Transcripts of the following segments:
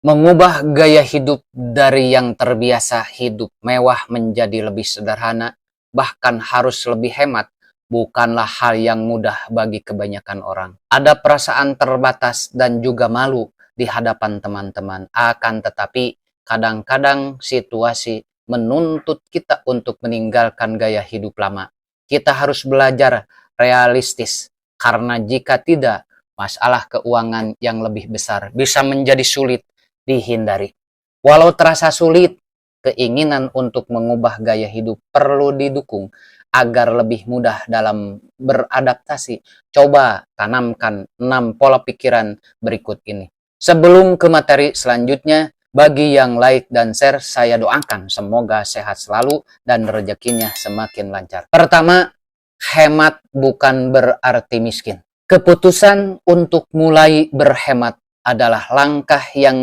Mengubah gaya hidup dari yang terbiasa hidup mewah menjadi lebih sederhana, bahkan harus lebih hemat, bukanlah hal yang mudah bagi kebanyakan orang. Ada perasaan terbatas dan juga malu di hadapan teman-teman. Akan tetapi, kadang-kadang situasi menuntut kita untuk meninggalkan gaya hidup lama. Kita harus belajar realistis, karena jika tidak, masalah keuangan yang lebih besar bisa menjadi sulit dihindari. Walau terasa sulit, keinginan untuk mengubah gaya hidup perlu didukung agar lebih mudah dalam beradaptasi. Coba tanamkan 6 pola pikiran berikut ini. Sebelum ke materi selanjutnya, bagi yang like dan share, saya doakan semoga sehat selalu dan rezekinya semakin lancar. Pertama, hemat bukan berarti miskin. Keputusan untuk mulai berhemat adalah langkah yang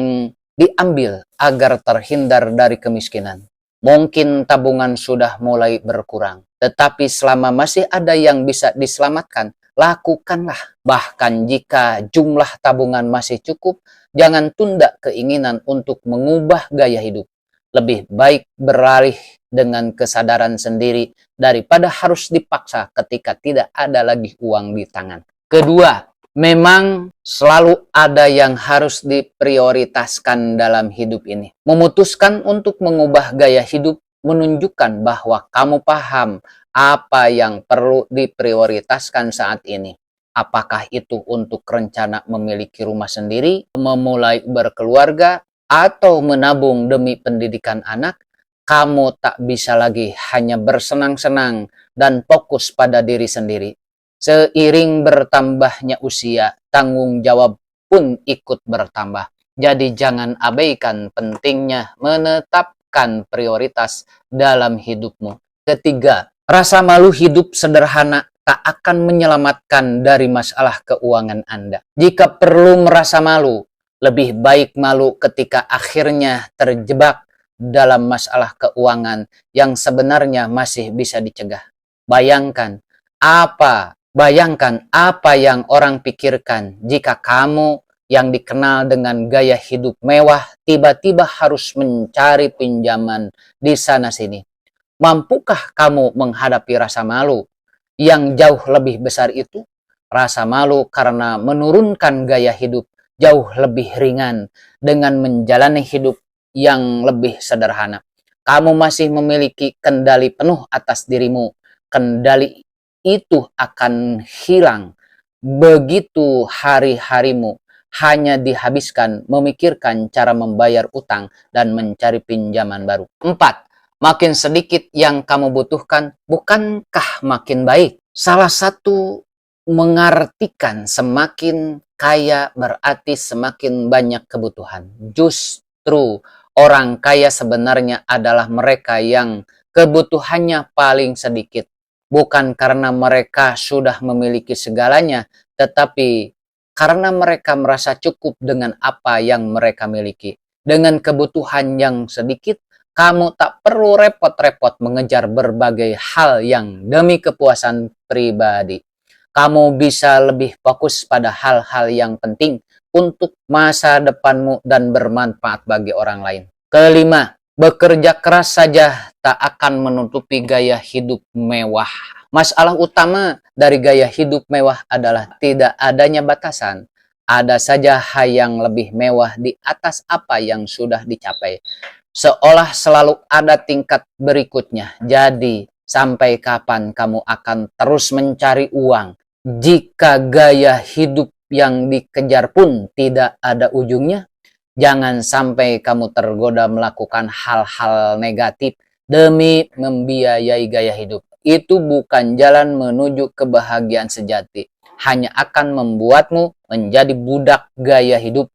diambil agar terhindar dari kemiskinan. Mungkin tabungan sudah mulai berkurang, tetapi selama masih ada yang bisa diselamatkan, lakukanlah. Bahkan jika jumlah tabungan masih cukup, jangan tunda keinginan untuk mengubah gaya hidup. Lebih baik beralih dengan kesadaran sendiri daripada harus dipaksa ketika tidak ada lagi uang di tangan. Kedua, memang selalu ada yang harus diprioritaskan dalam hidup ini. Memutuskan untuk mengubah gaya hidup menunjukkan bahwa kamu paham apa yang perlu diprioritaskan saat ini. Apakah itu untuk rencana memiliki rumah sendiri, memulai berkeluarga, atau menabung demi pendidikan anak. Kamu tak bisa lagi hanya bersenang-senang dan fokus pada diri sendiri. Seiring bertambahnya usia, tanggung jawab pun ikut bertambah. Jadi jangan abaikan pentingnya menetapkan prioritas dalam hidupmu. Ketiga, rasa malu hidup sederhana tak akan menyelamatkan dari masalah keuangan Anda. Jika perlu merasa malu, lebih baik malu ketika akhirnya terjebak dalam masalah keuangan yang sebenarnya masih bisa dicegah. Bayangkan apa yang orang pikirkan jika kamu yang dikenal dengan gaya hidup mewah tiba-tiba harus mencari pinjaman di sana-sini. Mampukah kamu menghadapi rasa malu yang jauh lebih besar itu? Rasa malu karena menurunkan gaya hidup jauh lebih ringan dengan menjalani hidup yang lebih sederhana. Kamu masih memiliki kendali penuh atas dirimu. Kendali itu akan hilang begitu hari-harimu hanya dihabiskan memikirkan cara membayar utang dan mencari pinjaman baru. 4. Makin sedikit yang kamu butuhkan, bukankah makin baik? Salah satu mengartikan semakin kaya berarti semakin banyak kebutuhan. Justru orang kaya sebenarnya adalah mereka yang kebutuhannya paling sedikit. Bukan karena mereka sudah memiliki segalanya, tetapi karena mereka merasa cukup dengan apa yang mereka miliki. Dengan kebutuhan yang sedikit, kamu tak perlu repot-repot mengejar berbagai hal yang demi kepuasan pribadi. Kamu bisa lebih fokus pada hal-hal yang penting untuk masa depanmu dan bermanfaat bagi orang lain. Kelima, bekerja keras saja tak akan menutupi gaya hidup mewah. Masalah utama dari gaya hidup mewah adalah tidak adanya batasan. Ada saja hal yang lebih mewah di atas apa yang sudah dicapai. Seolah selalu ada tingkat berikutnya. Jadi, sampai kapan kamu akan terus mencari uang? Jika gaya hidup yang dikejar pun tidak ada ujungnya, jangan sampai kamu tergoda melakukan hal-hal negatif demi membiayai gaya hidup. Itu bukan jalan menuju kebahagiaan sejati. Hanya akan membuatmu menjadi budak gaya hidup.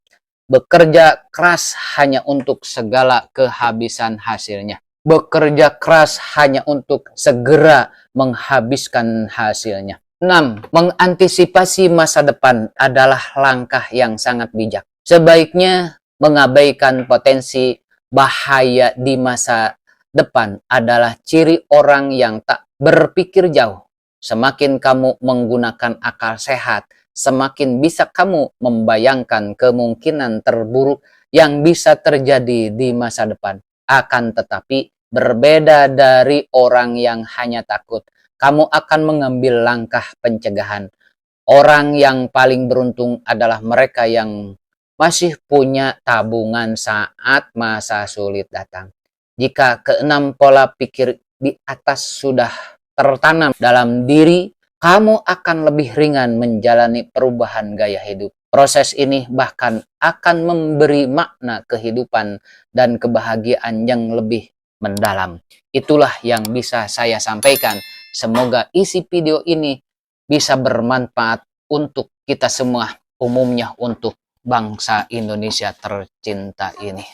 Bekerja keras hanya untuk segala kehabisan hasilnya. Bekerja keras hanya untuk segera menghabiskan hasilnya. 6. Mengantisipasi masa depan adalah langkah yang sangat bijak. Sebaiknya mengabaikan potensi bahaya di masa depan adalah ciri orang yang tak berpikir jauh. Semakin kamu menggunakan akal sehat, semakin bisa kamu membayangkan kemungkinan terburuk yang bisa terjadi di masa depan. Akan tetapi, berbeda dari orang yang hanya takut, kamu akan mengambil langkah pencegahan. Orang yang paling beruntung adalah mereka yang masih punya tabungan saat masa sulit datang. Jika keenam pola pikir di atas sudah tertanam dalam diri, kamu akan lebih ringan menjalani perubahan gaya hidup. Proses ini bahkan akan memberi makna kehidupan dan kebahagiaan yang lebih mendalam. Itulah yang bisa saya sampaikan. Semoga isi video ini bisa bermanfaat untuk kita semua, umumnya untuk bangsa Indonesia tercinta ini.